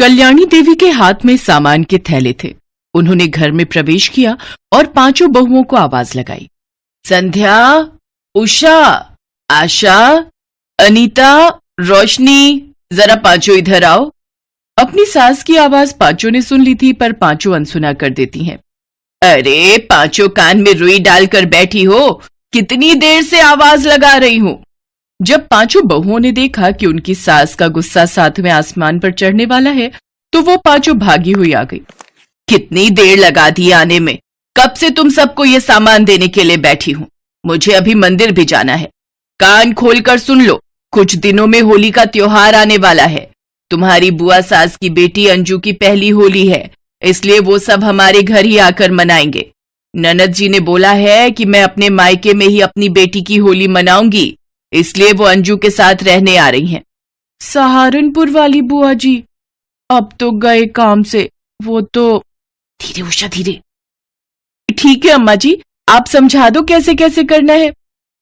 कल्याणी देवी के हाथ में सामान के थैले थे। उन्होंने घर में प्रवेश किया और पांचों बहुओं को आवाज लगाई। संध्या, उषा, आशा, अनीता, रोशनी, जरा पांचों इधर आओ। अपनी सास की आवाज पांचों ने सुन ली थी, पर पांचों अनसुना कर देती हैं। अरे पांचों कान में रुई डालकर बैठी हो, कितनी देर से आवाज लगा रही हूं। जब पांचों बहुओं ने देखा कि उनकी सास का गुस्सा सातवें आसमान पर चढ़ने वाला है, तो वो पांचों भागी हुई आ गई। कितनी देर लगा दी आने में, कब से तुम सबको ये सामान देने के लिए बैठी हूं। मुझे अभी मंदिर भी जाना है। कान खोलकर सुन लो, कुछ दिनों में होली का त्योहार आने वाला है। तुम्हारी बुआ सास की बेटी अंजू की पहली होली है, इसलिए वो सब हमारे घर ही आकर मनाएंगे। ननद जी ने बोला है कि मैं अपने मायके में ही अपनी बेटी की होली मनाऊंगी, इसलिए वो अंजू के साथ रहने आ रही हैं। सहारनपुर वाली बुआ जी अब तो गए काम से, वो तो। धीरे उषा, धीरे। ठीक है अम्मा जी, आप समझा दो कैसे कैसे करना है।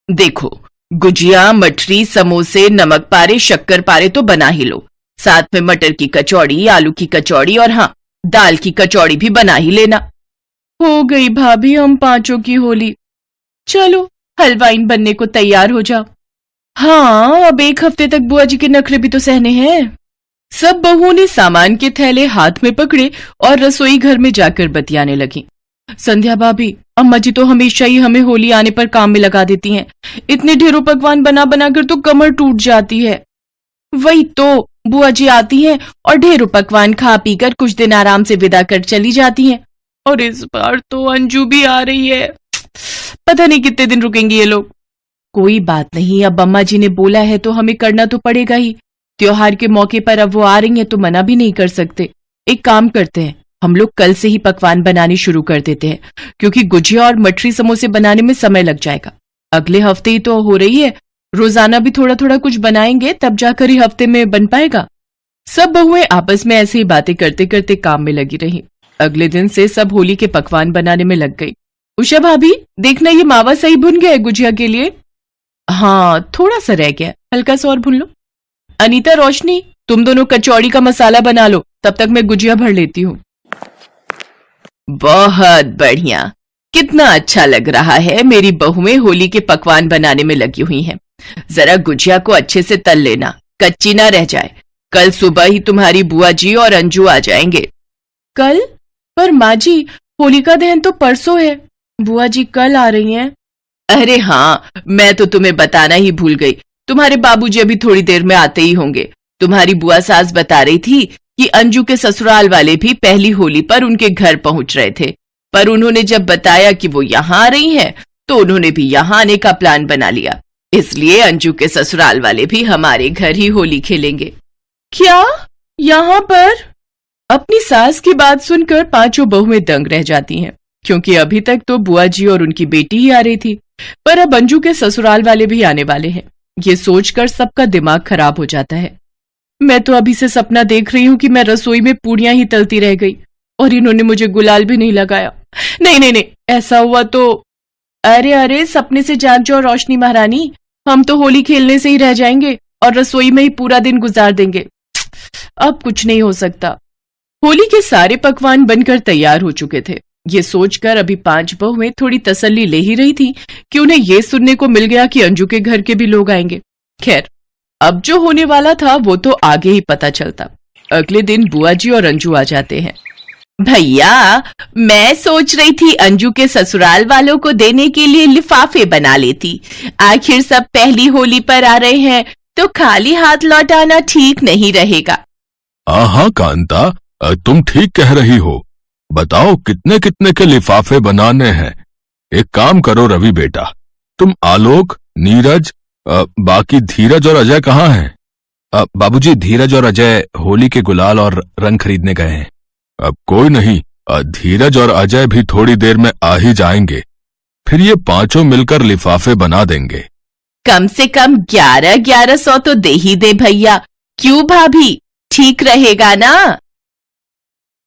देखो, गुजिया, मठरी, समोसे, नमक पारे, शक्कर पारे तो बना ही लो। साथ में मटर की कचौड़ी, आलू की कचौड़ी और हाँ, दाल की कचौड़ी भी बना ही लेना। हो गई भाभी हम पांचों की होली। चलो हलवाइन बनने को तैयार हो जाओ। हाँ, अब एक हफ्ते तक बुआ जी के नखरे भी तो सहने हैं। सब बहुओं ने सामान के थैले हाथ में पकड़े और रसोई घर में जाकर बतियाने लगी। संध्या भाभी, अम्मा जी तो हमेशा ही हमें होली आने पर काम में लगा देती हैं। इतने ढेरों पकवान बना बनाकर तो कमर टूट जाती है। वही तो, बुआ जी आती हैं और ढेरों पकवान खा पीकर कुछ दिन आराम से विदा कर चली जाती हैं। और इस बार तो अंजू भी आ रही है, पता नहीं कितने दिन रुकेंगे ये लोग। कोई बात नहीं, अब अम्मा जी ने बोला है तो हमें करना तो पड़ेगा ही। त्योहार के मौके पर अब वो आ रही हैं तो मना भी नहीं कर सकते। एक काम करते हैं, हम लोग कल से ही पकवान बनाने शुरू कर देते हैं, क्योंकि गुजिया और मठरी समोसे बनाने में समय लग जाएगा। अगले हफ्ते ही तो हो रही है, रोजाना भी थोड़ा थोड़ा कुछ बनाएंगे, तब जाकर ही हफ्ते में बन पाएगा। सब बहुएं आपस में ऐसे ही बातें करते करते काम में लगी रही। अगले दिन से सब होली के पकवान बनाने में लग गई। उषा भाभी, देखना ये मावा सही भुन गया है गुजिया के लिए। हाँ, थोड़ा सा रह गया, हल्का सा और भून लो। अनीता, रोशनी, तुम दोनों कचौड़ी का मसाला बना लो, तब तक मैं गुजिया भर लेती हूँ। बहुत बढ़िया, कितना अच्छा लग रहा है। मेरी बहुएं होली के पकवान बनाने में लगी हुई हैं। जरा गुजिया को अच्छे से तल लेना, कच्ची ना रह जाए। कल सुबह ही तुम्हारी बुआ जी और अंजू आ जाएंगे। कल? पर माँ जी, होलिका दहन तो परसों है। बुआ जी कल आ रही हैं। अरे हाँ, मैं तो तुम्हें बताना ही भूल गई। तुम्हारे बाबूजी अभी थोड़ी देर में आते ही होंगे। तुम्हारी बुआ सास बता रही थी कि अंजू के ससुराल वाले भी पहली होली पर उनके घर पहुंच रहे थे, पर उन्होंने जब बताया कि वो यहाँ आ रही हैं, तो उन्होंने भी यहाँ आने का प्लान बना लिया। इसलिए अंजू के ससुराल वाले भी हमारे घर ही होली खेलेंगे। क्या? यहाँ पर? अपनी सास की बात सुनकर पांचों बहुएं दंग रह जाती हैं, क्योंकि अभी तक तो बुआ जी और उनकी बेटी ही आ रही थी, पर अब अंजू के ससुराल वाले भी आने वाले हैं। ये सोचकर सबका दिमाग खराब हो जाता है। मैं तो अभी से सपना देख रही हूँ कि मैं रसोई में पूड़ियां ही तलती रह गई और इन्होंने मुझे गुलाल भी नहीं लगाया। नहीं नहीं नहीं, ऐसा हुआ तो। अरे अरे, सपने से जाग जाओ रोशनी महारानी, हम तो होली खेलने से ही रह जाएंगे और रसोई में ही पूरा दिन गुजार देंगे। अब कुछ नहीं हो सकता। होली के सारे पकवान बनकर तैयार हो चुके थे। ये सोचकर अभी पांच बहुएं थोड़ी तसल्ली ले ही रही थी कि उन्हें ये सुनने को मिल गया कि अंजू के घर के भी लोग आएंगे। खैर, अब जो होने वाला था वो तो आगे ही पता चलता। अगले दिन बुआ जी और अंजू आ जाते हैं। भैया, मैं सोच रही थी अंजू के ससुराल वालों को देने के लिए लिफाफे बना लेती। आखिर सब पहली होली पर आ रहे हैं तो खाली हाथ लौटाना ठीक नहीं रहेगा। हाँ कांता, तुम ठीक कह रही हो। बताओ कितने कितने के लिफाफे बनाने हैं। एक काम करो रवि बेटा, तुम आलोक, नीरज, बाकी धीरज और अजय कहाँ हैं? बाबूजी, धीरज और अजय होली के गुलाल और रंग खरीदने गए हैं। अब कोई नहीं, धीरज और अजय भी थोड़ी देर में आ ही जाएंगे, फिर ये पांचों मिलकर लिफाफे बना देंगे। कम से कम 1100 तो दे ही दे भैया। क्यों भाभी, ठीक रहेगा ना?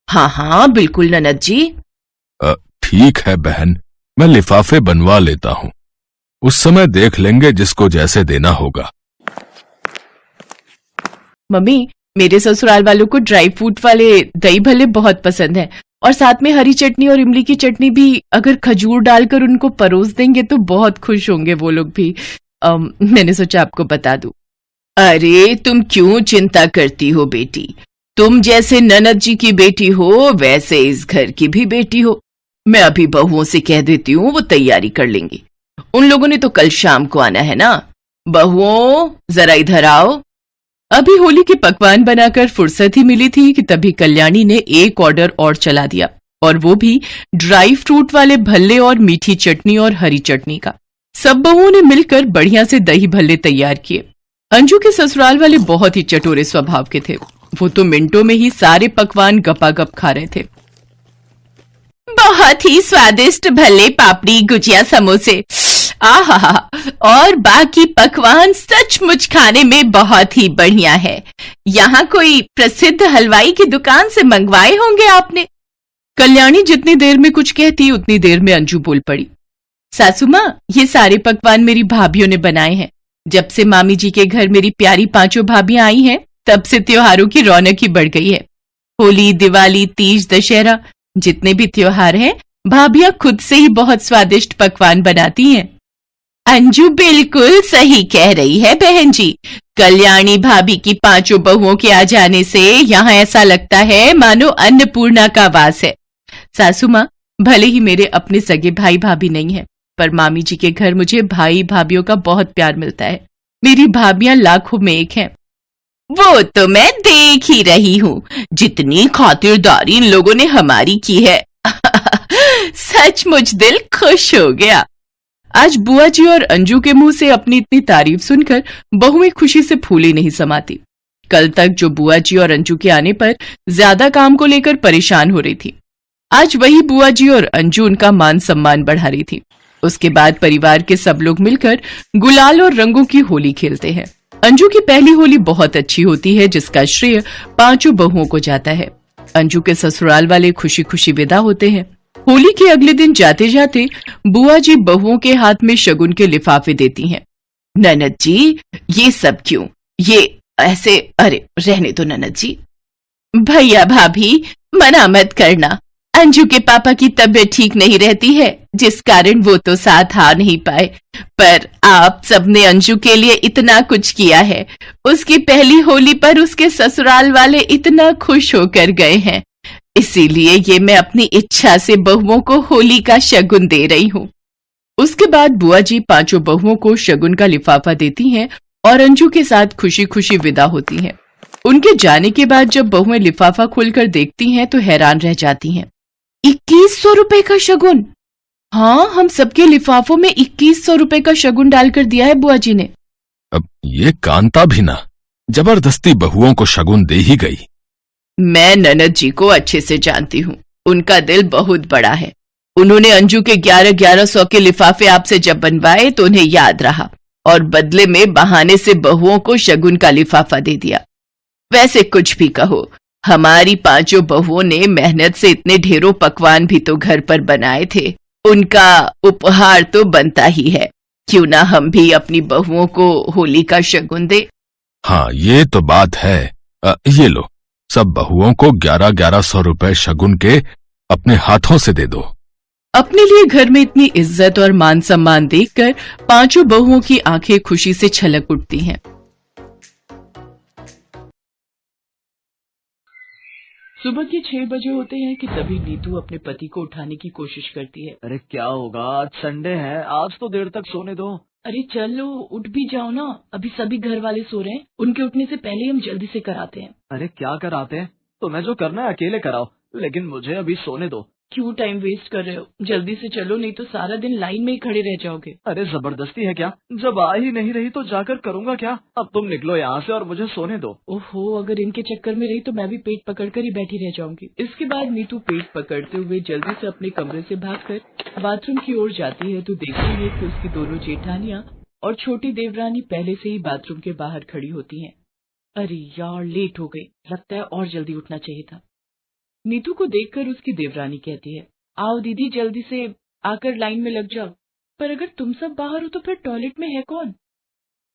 हाँ हाँ बिल्कुल ननद जी। ठीक है बहन, मैं लिफाफे बनवा लेता हूँ, उस समय देख लेंगे जिसको जैसे देना होगा। मम्मी, मेरे ससुराल वालों को ड्राई फ्रूट वाले दही भल्ले बहुत पसंद है, और साथ में हरी चटनी और इमली की चटनी भी अगर खजूर डालकर उनको परोस देंगे तो बहुत खुश होंगे वो लोग भी। मैंने सोचा आपको बता दूं। अरे तुम क्यों चिंता करती हो बेटी, तुम जैसे ननद जी की बेटी हो वैसे इस घर की भी बेटी हो। मैं अभी बहुओं से कह देती हूँ, वो तैयारी कर लेंगी। उन लोगों ने तो कल शाम को आना है ना। बहुओं जरा इधर आओ। अभी होली के पकवान बनाकर फुर्सत ही मिली थी कि तभी कल्याणी ने एक ऑर्डर और चला दिया, और वो भी ड्राई फ्रूट वाले भल्ले और मीठी चटनी और हरी चटनी का। सब बहुओं ने मिलकर बढ़िया से दही भल्ले तैयार किए। अंजू के ससुराल वाले बहुत ही चटोरे स्वभाव के थे। वो तो मिनटों में ही सारे पकवान गपागप खा रहे थे। बहुत ही स्वादिष्ट भल्ले, पापड़ी, गुजिया, समोसे, आहा, और बाकी पकवान सचमुच खाने में बहुत ही बढ़िया है। यहाँ कोई प्रसिद्ध हलवाई की दुकान से मंगवाए होंगे आपने। कल्याणी जितनी देर में कुछ कहती उतनी देर में अंजू बोल पड़ी। सासू माँ, ये सारे पकवान मेरी भाभीयों ने बनाए हैं। जब से मामी जी के घर मेरी प्यारी पांचों भाभियां आई हैं, तब से त्योहारों की रौनक ही बढ़ गई है। होली, दिवाली, तीज, दशहरा, जितने भी त्योहार हैं, भाभियां खुद से ही बहुत स्वादिष्ट पकवान बनाती हैं। अंजू बिल्कुल सही कह रही है बहन जी। कल्याणी भाभी की पांचों बहुओं के आ जाने से यहाँ ऐसा लगता है मानो अन्नपूर्णा का वास है। सासू माँ, भले ही मेरे अपने सगे भाई भाभी नहीं है, पर मामी जी के घर मुझे भाई भाभियों का बहुत प्यार मिलता है। मेरी भाभियां लाखों में एक हैं। वो तो मैं देख ही रही हूँ, जितनी खातिरदारी इन लोगों ने हमारी की है। सचमुच दिल खुश हो गया। आज बुआ जी और अंजू के मुंह से अपनी इतनी तारीफ सुनकर बहुएं खुशी से फूली नहीं समाती। कल तक जो बुआ जी और अंजू के आने पर ज्यादा काम को लेकर परेशान हो रही थी, आज वही बुआ जी और अंजू उनका मान सम्मान बढ़ा रही थी। उसके बाद परिवार के सब लोग मिलकर गुलाल और रंगों की होली खेलते हैं। अंजू की पहली होली बहुत अच्छी होती है, जिसका श्रेय पांचों बहुओं को जाता है। अंजू के ससुराल वाले खुशी खुशी विदा होते हैं। होली के अगले दिन जाते जाते बुआ जी बहुओं के हाथ में शगुन के लिफाफे देती हैं। ननद जी, ये सब क्यों? ये ऐसे, अरे रहने दो ननद जी। भैया भाभी, मना मत करना। अंजू के पापा की तबीयत ठीक नहीं रहती है, जिस कारण वो तो साथ आ नहीं पाए, पर आप सबने अंजू के लिए इतना कुछ किया है। उसकी पहली होली पर उसके ससुराल वाले इतना खुश होकर गए हैं, इसीलिए ये मैं अपनी इच्छा से बहुओं को होली का शगुन दे रही हूँ। उसके बाद बुआ जी पांचों बहुओं को शगुन का लिफाफा देती हैं और अंजू के साथ खुशी खुशी विदा होती हैं। उनके जाने के बाद जब बहुएं लिफाफा खोलकर देखती हैं तो हैरान रह जाती हैं। 2100 रुपए का शगुन! हाँ, हम सबके लिफाफों में 2100 रुपए का शगुन डालकर दिया है बुआ जी ने। अब ये कांता भी ना जबरदस्ती बहुओं को शगुन दे ही गई। मैं ननद जी को अच्छे से जानती हूँ, उनका दिल बहुत बड़ा है। उन्होंने अंजू के 1100 के लिफाफे आपसे जब बनवाए तो उन्हें याद रहा और बदले में बहाने से बहुओं को शगुन का लिफाफा दे दिया। वैसे कुछ भी कहो, हमारी पांचों बहुओं ने मेहनत से इतने ढेरों पकवान भी तो घर पर बनाए थे, उनका उपहार तो बनता ही है। क्यों ना हम भी अपनी बहुओं को होली का शगुन दे। हाँ, ये तो बात है। ये लो, सब बहुओं को 1100 रुपए शगुन के अपने हाथों से दे दो। अपने लिए घर में इतनी इज्जत और मान सम्मान देखकर पांचों बहुओं की आंखें खुशी से छलक उठती हैं। सुबह के 6 बजे होते हैं कि तभी नीतू अपने पति को उठाने की कोशिश करती है। अरे क्या होगा, आज संडे है, आज तो देर तक सोने दो। अरे चलो, उठ भी जाओ ना, अभी सभी घर वाले सो रहे हैं, उनके उठने से पहले हम जल्दी से कराते हैं। अरे क्या कराते हैं? तुम्हें जो करना है अकेले कराओ, लेकिन मुझे अभी सोने दो। क्यों टाइम वेस्ट कर रहे हो? जल्दी से चलो, नहीं तो सारा दिन लाइन में ही खड़े रह जाओगे। अरे जबरदस्ती है क्या? जब आ ही नहीं रही तो जाकर करूँगा क्या? अब तुम निकलो यहाँ से और मुझे सोने दो। ओहो, अगर इनके चक्कर में रही तो मैं भी पेट पकड़कर ही बैठी रह जाऊंगी। इसके बाद नीतू पेट पकड़ते हुए जल्दी से अपने कमरे से भागकर बाथरूम की ओर जाती है तो देखती है कि उसकी दोनों जेठानियां और छोटी देवरानी पहले से ही बाथरूम के बाहर खड़ी होती हैं। अरे यार, लेट हो गई, लगता है और जल्दी उठना चाहिए था। नीतू को देखकर उसकी देवरानी कहती है, आओ दीदी, जल्दी से आकर लाइन में लग जाओ। पर अगर तुम सब बाहर हो तो फिर टॉयलेट में है कौन?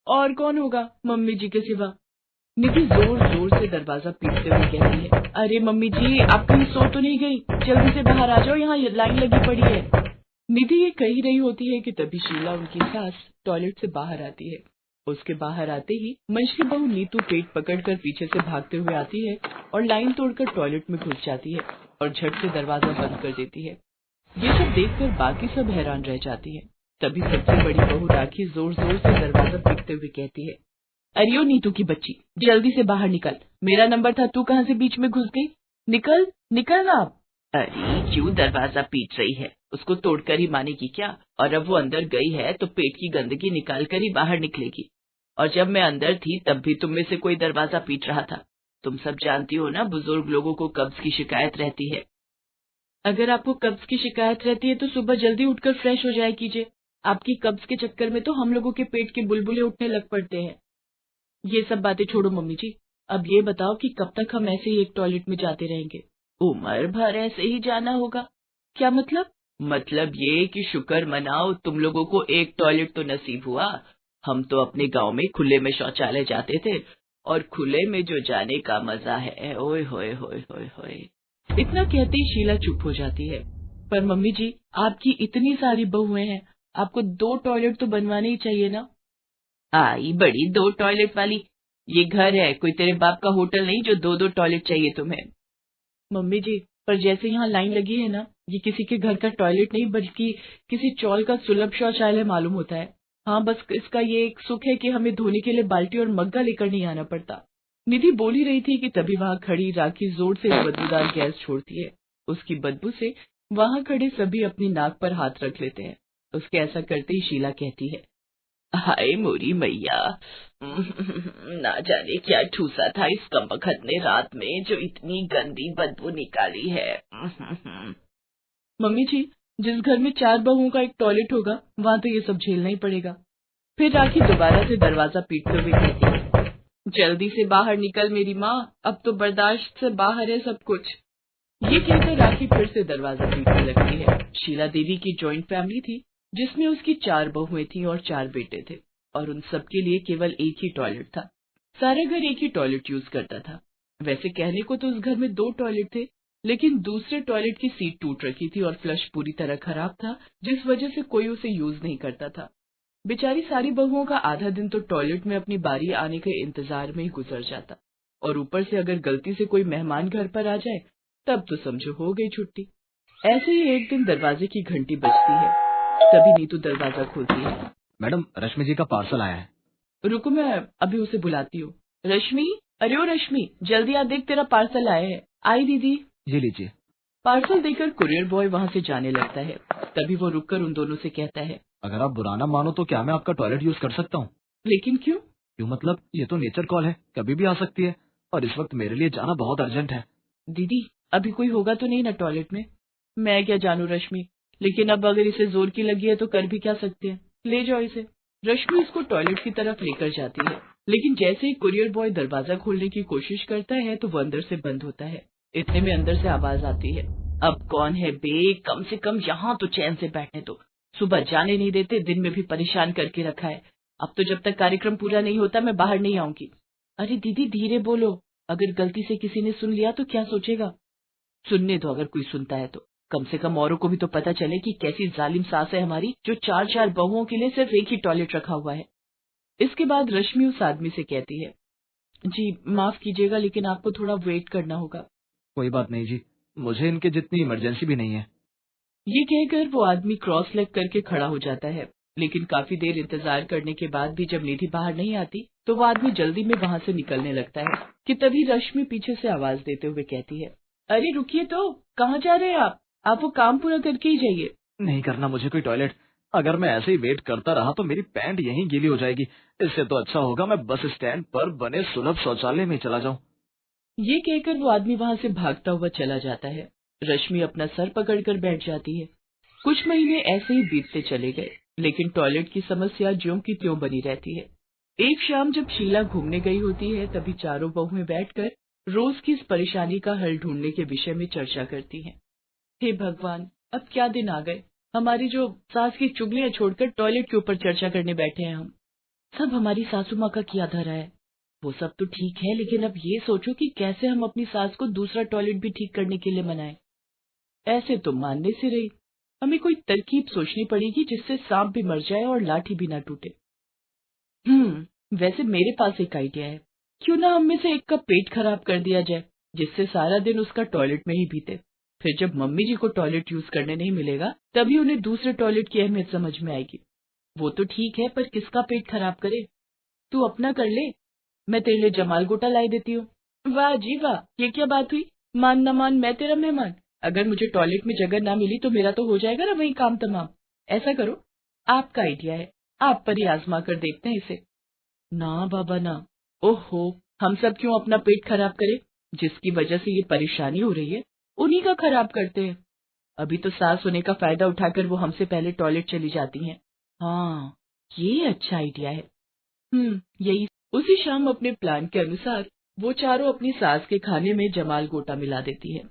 और कौन होगा मम्मी जी के सिवा? निधि जोर जोर से दरवाजा पीटते हुए कहती है, अरे मम्मी जी, आप कहीं सो तो नहीं गई? जल्दी से बाहर आ जाओ, यहाँ लाइन लगी पड़ी है। निधि ये कह रही होती है कि तभी शीला, उनकी सास, टॉयलेट से बाहर आती है। उसके बाहर आते ही मंश की बहू नीतू पेट पकड़कर पीछे से भागते हुए आती है और लाइन तोड़कर टॉयलेट में घुस जाती है और झट से दरवाजा बंद कर देती है। ये सब देखकर बाकी सब हैरान रह जाती है। तभी सबसे बड़ी बहू राखी जोर जोर से दरवाजा पीटते हुए कहती है, अरे ओ नीतू की बच्ची, जल्दी से बाहर निकल। मेरा नंबर था, तू कहाँ से बीच में घुस गई? निकल निकल ना आप। अरे क्यों दरवाजा पीट रही है? उसको तोड़कर ही मानेगी क्या? और अब वो अंदर गई है तो पेट की गंदगी निकाल कर ही बाहर निकलेगी। और जब मैं अंदर थी तब भी तुम में से कोई दरवाजा पीट रहा था। तुम सब जानती हो ना, बुजुर्ग लोगों को कब्ज की शिकायत रहती है। अगर आपको कब्ज की शिकायत रहती है तो सुबह जल्दी उठकर फ्रेश हो जाया कीजिए। आपकी कब्ज के चक्कर में तो हम लोगों के पेट के बुलबुले उठने लग पड़ते हैं। ये सब बातें छोड़ो मम्मी जी, अब ये बताओ कि कब तक हम ऐसे ही एक टॉयलेट में जाते रहेंगे? उम्र भर ऐसे ही जाना होगा। क्या मतलब? मतलब ये कि शुक्र मनाओ तुम लोगों को एक टॉयलेट तो नसीब हुआ। हम तो अपने गांव में खुले में शौचालय जाते थे, और खुले में जो जाने का मजा है, ओए होए होए होए होए। इतना कहते ही शीला चुप हो जाती है। पर मम्मी जी, आपकी इतनी सारी बहुएं हैं, आपको 2 टॉयलेट तो बनवाने ही चाहिए ना। आई बड़ी 2 टॉयलेट वाली, ये घर है, कोई तेरे बाप का होटल नहीं जो 2-2 टॉयलेट चाहिए तुम्हें। मम्मी जी, पर जैसे यहाँ लाइन लगी है ना, ये किसी के घर का टॉयलेट नहीं बल्कि किसी चौल का सुलभ शौचालय मालूम होता है। हाँ, बस इसका ये एक सुख है कि हमें धोने के लिए बाल्टी और मग्गा लेकर नहीं आना पड़ता। निधि बोल ही रही थी कि तभी वहाँ खड़ी राखी जोर से बदबूदार गैस छोड़ती है। उसकी बदबू से वहाँ खड़े सभी अपनी नाक पर हाथ रख लेते हैं। उसके ऐसा करते ही शीला कहती है, हाय मोरी मैया, ना जाने क्या ठूसा था इस कमबख्त ने रात में जो इतनी गंदी बदबू निकाली है। मम्मी जी, जिस घर में 4 बहुओं का एक टॉयलेट होगा वहाँ तो ये सब झेलना ही पड़ेगा। फिर राखी दोबारा से दरवाजा पीटते हुए कहती है, जल्दी से बाहर निकल मेरी माँ, अब तो बर्दाश्त से बाहर है सब कुछ। ये कहकर राखी फिर से दरवाजा पीटने लगती है। शीला देवी की जॉइंट फैमिली थी जिसमें उसकी 4 बहुएं थीं और 4 बेटे थे, और उन सबके लिए केवल एक ही टॉयलेट था। सारा घर एक ही टॉयलेट यूज करता था। वैसे कहने को तो उस घर में 2 टॉयलेट थे, लेकिन दूसरे टॉयलेट की सीट टूट रखी थी और फ्लश पूरी तरह खराब था, जिस वजह से कोई उसे यूज नहीं करता था। बेचारी सारी बहुओं का आधा दिन तो टॉयलेट में अपनी बारी आने के इंतजार में ही गुजर जाता, और ऊपर से अगर गलती से कोई मेहमान घर पर आ जाए तब तो समझो हो गई छुट्टी। ऐसे ही एक दिन दरवाजे की घंटी बजती है। तभी नीतू दरवाजा खोलती है। मैडम, रश्मि जी का पार्सल आया है। रुको, मैं अभी उसे बुलाती हूँ। रश्मि, अरे ओ रश्मि, जल्दी आ, देख तेरा पार्सल आया है। आई दीदी। जी लीजिए। पार्सल देकर कुरियर बॉय वहाँ से जाने लगता है। तभी वो रुककर उन दोनों से कहता है, अगर आप बुरा ना मानो तो क्या मैं आपका टॉयलेट यूज कर सकता हूँ? लेकिन क्यों? क्यों मतलब, ये तो नेचर कॉल है, कभी भी आ सकती है, और इस वक्त मेरे लिए जाना बहुत अर्जेंट है। दीदी, अभी कोई होगा तो नहीं ना टॉयलेट में? मैं क्या जानू रश्मि, लेकिन अब अगर इसे जोर की लगी है तो कर भी क्या सकते हैं। ले जाओ इसे। रश्मि इसको टॉयलेट की तरफ लेकर जाती है, लेकिन जैसे ही कुरियर बॉय दरवाजा खोलने की कोशिश करता है तो वो अंदर से बंद होता है। इतने में अंदर से आवाज आती है, अब कौन है बे, कम से कम यहाँ तो चैन से बैठने दो। सुबह जाने नहीं देते, दिन में भी परेशान करके रखा है। अब तो जब तक कार्यक्रम पूरा नहीं होता मैं बाहर नहीं आऊंगी। अरे दीदी धीरे बोलो, अगर गलती से किसी ने सुन लिया तो क्या सोचेगा? सुनने दो, अगर कोई सुनता है तो कम से कम औरों को भी तो पता चले कि कैसी जालिम सास है हमारी, जो 4-4 बहुओं के लिए सिर्फ एक ही टॉयलेट रखा हुआ है। इसके बाद रश्मि उस आदमी से कहती है, जी माफ कीजिएगा लेकिन आपको थोड़ा वेट करना होगा। कोई बात नहीं जी, मुझे इनके जितनी इमरजेंसी भी नहीं है। ये कहकर वो आदमी क्रॉस लेग करके खड़ा हो जाता है, लेकिन काफी देर इंतजार करने के बाद भी जब निधि बाहर नहीं आती तो वो आदमी जल्दी में वहाँ से निकलने लगता है कि तभी रश्मि पीछे से आवाज देते हुए कहती है, अरे रुकिए तो, कहाँ जा रहे हैं आप वो काम पूरा करके ही जाइए। नहीं करना मुझे कोई टॉयलेट, अगर मैं ऐसे ही वेट करता रहा तो मेरी पैंट यहीं गीली हो जाएगी। इससे तो अच्छा होगा मैं बस स्टैंड पर बने सुलभ शौचालय में चला जाऊं। ये कहकर वो आदमी वहाँ से भागता हुआ चला जाता है। रश्मि अपना सर पकड़कर बैठ जाती है। कुछ महीने ऐसे ही बीतते चले गए, लेकिन टॉयलेट की समस्या ज्यों की त्यों बनी रहती है। एक शाम जब शीला घूमने गई होती है तभी चारों बहुएं बैठकर रोज की इस परेशानी का हल ढूंढने के विषय में चर्चा करती हैं। हे भगवान, अब क्या दिन आ गए, हमारी जो सास की चुगलियां छोड़कर टॉयलेट के ऊपर चर्चा करने बैठे हैं हम। सब हमारी सासू माँ का किया धरा है। वो सब तो ठीक है, लेकिन अब ये सोचो कि कैसे हम अपनी सास को दूसरा टॉयलेट भी ठीक करने के लिए मनाएं। ऐसे तो मानने से रही, हमें कोई तरकीब सोचनी पड़ेगी जिससे सांप भी मर जाए और लाठी भी ना टूटे। वैसे मेरे पास एक आइडिया है। क्यों ना हम में से एक का पेट खराब कर दिया जाए, जिससे सारा दिन उसका टॉयलेट में ही बीते। फिर जब मम्मी जी को टॉयलेट यूज करने नहीं मिलेगा, तभी उन्हें दूसरे टॉयलेट की अहमियत समझ में आएगी। वो तो ठीक है, पर किसका पेट खराब करे? तू अपना कर ले, मैं तेरे लिए जमाल गोटा लाई देती हूँ। वाह जी वाह, ये क्या बात हुई? मान न मान मैं तेरा मेहमान। अगर मुझे टॉयलेट में जगह ना मिली तो मेरा तो हो जाएगा ना वही काम तमाम। ऐसा करो, आपका आइडिया है, आप पर ही आजमा कर देखते हैं इसे। ना बाबा ना, ओहो, हम सब क्यों अपना पेट खराब करें? जिसकी वजह से ये परेशानी हो रही है, उन्हीं का खराब करते हैं। अभी तो सास होने का फायदा उठाकर वो हमसे पहले टॉयलेट चली जाती हैं। हाँ, ये अच्छा आइडिया है। यही। उसी शाम अपने प्लान के अनुसार वो चारों अपनी सास के खाने में जमाल गोटा मिला देती है।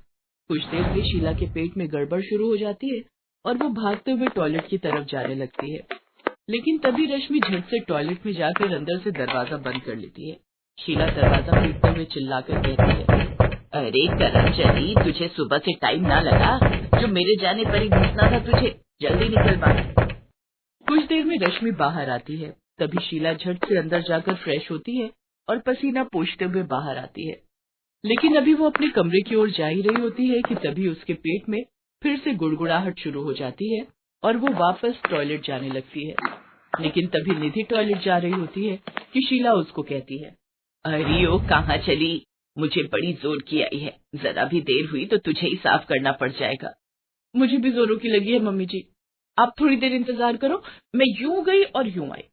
कुछ देर में शीला के पेट में गड़बड़ शुरू हो जाती है और वो भागते हुए टॉयलेट की तरफ जाने लगती है। लेकिन तभी रश्मि झट से टॉयलेट में जाकर अंदर से दरवाजा बंद कर लेती है। शीला दरवाजा पीटते हुए चिल्लाकर कहती है, अरे करमचली, तुझे सुबह से टाइम ना लगा? जो मेरे जाने पर ही घुसना था तुझे, जल्दी निकल बाहर। कुछ देर में रश्मि बाहर आती है। तभी शीला झट से अंदर जाकर फ्रेश होती है और पसीना पोंछते हुए बाहर आती है। लेकिन अभी वो अपने कमरे की ओर जा ही रही होती है कि तभी उसके पेट में फिर से गुड़गुड़ाहट शुरू हो जाती है और वो वापस टॉयलेट जाने लगती है। लेकिन तभी निधि टॉयलेट जा रही होती है कि शीला उसको कहती है, अरे ओ कहाँ चली? मुझे बड़ी जोर की आई है, जरा भी देर हुई तो तुझे ही साफ करना पड़ जाएगा। मुझे भी जोरों की लगी है मम्मी जी, आप थोड़ी देर इंतजार करो, मैं यूं गई और यूं आई।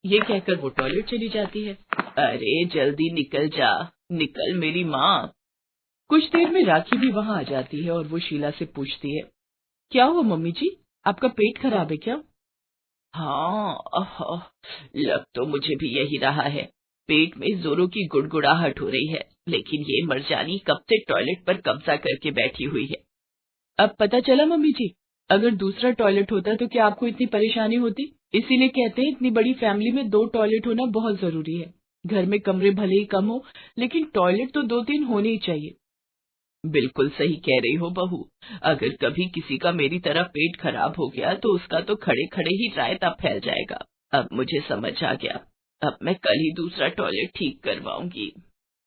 ये कहकर वो टॉयलेट चली जाती है। अरे जल्दी निकल जा, निकल मेरी माँ। कुछ देर में राखी भी वहाँ आ जाती है और वो शीला से पूछती है, क्या हुआ मम्मी जी, आपका पेट खराब है क्या? हाँ, लग तो मुझे भी यही रहा है। पेट में जोरों की गुड़गुड़ाहट हो रही है, लेकिन ये मर्जानी कब से टॉयलेट पर कब्जा करके बैठी हुई है। अब पता चला मम्मी जी, अगर दूसरा टॉयलेट होता तो क्या आपको इतनी परेशानी होती? इसीलिए कहते हैं इतनी बड़ी फैमिली में 2 टॉयलेट होना बहुत जरूरी है। घर में कमरे भले ही कम हो, लेकिन टॉयलेट तो 2-3 होने ही चाहिए। बिल्कुल सही कह रही हो बहू, अगर कभी किसी का मेरी तरह पेट खराब हो गया तो उसका तो खड़े खड़े ही रायता फैल जाएगा। अब मुझे समझ आ गया, अब मैं कल ही दूसरा टॉयलेट ठीक करवाऊंगी।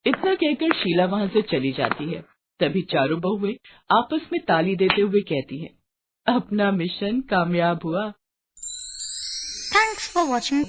इतना कहकर शीला वहाँ से चली जाती है। तभी चारों बहुएं आपस में ताली देते हुए कहती हैं, अपना मिशन कामयाब हुआ। Thanks for watching.